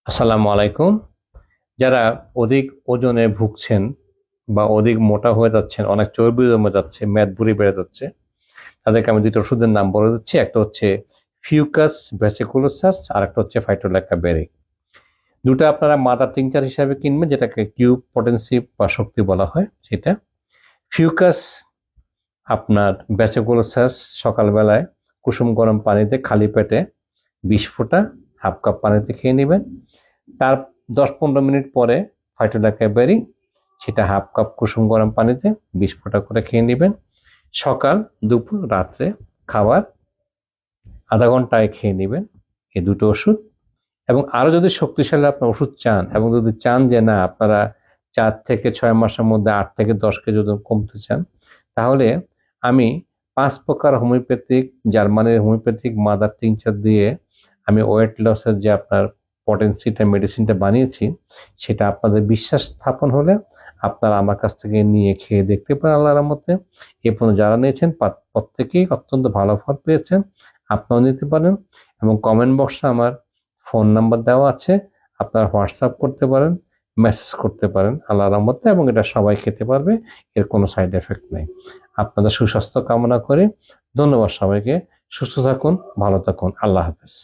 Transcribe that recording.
আসসালামু আলাইকুম। যারা অধিক ওজনে ভুগছেন বা অধিক মোটা হয়ে যাচ্ছেন, অনেক চর্বি জমে যাচ্ছে, মেদভুঁড়ি বেড়ে যাচ্ছে, তাদেরকে আমি দুটো ওষুধের নাম বলে দিচ্ছি। একটা হচ্ছে ফিউকাস ভেসিকুলোসাস, আর একটা হচ্ছে ফাইটোল্যাক্কা বেরি। দুটো আপনারা মাদার টিংচার হিসাবে কিনবেন, যেটাকে কিউব পটেন্সি বা শক্তি বলা হয় সেটা। ফিউকাস আপনার ভেসিকুলোসাস সকালবেলায় কুসুম গরম পানিতে খালি পেটে 20 ফোঁটা হাফ কাপ পানিতে খেয়ে নেবেন। তার 10-15 মিনিট পরে ফাইটোল্যাক্কা বেরি, সেটা হাফ কাপ কুসুম গরম পানিতে 20 ফোঁটা করে খেয়ে নেবেন। সকাল, দুপুর, রাত্রে খাবার আধা ঘন্টায় খেয়ে নেবেন এই দুটো ওষুধ। এবং আরো যদি শক্তিশালী আপনার ওষুধ চান, এবং যদি চান যে না আপনারা 4 থেকে 6 মাসের মধ্যে 8 থেকে 10 কেজি ওজন কমতে চান, তাহলে আমি 5 প্রকার হোমিওপ্যাথিক, জার্মানির হোমিওপ্যাথিক মাদার টিংচার দিয়ে আমি ওয়েট লসের যে আপনার পটেন্সিটা মেডিসিনটা বানিয়েছি, সেটা আপনাদের বিশ্বাস স্থাপন হলে আপনারা আমার কাছ থেকে নিয়ে খেয়ে দেখতে পারেন। আল্লাহর রহমতে এ পর্যন্ত যারা নিয়েছেন প্রত্যেকেই অত্যন্ত ভালো ফল পেয়েছেন। আপনারাও নিতে পারেন। এবং কমেন্ট বক্সে আমার ফোন নাম্বার দেওয়া আছে, আপনারা হোয়াটসঅ্যাপ করতে পারেন, মেসেজ করতে পারেন আল্লাহর রহমতে, এবং এটা সবাই খেতে পারবে, এর কোনো সাইড এফেক্ট নেই। আপনাদের সুস্বাস্থ্য কামনা করে ধন্যবাদ সবাইকে। সুস্থ থাকুন, ভালো থাকুন, আল্লাহ হাফেজ।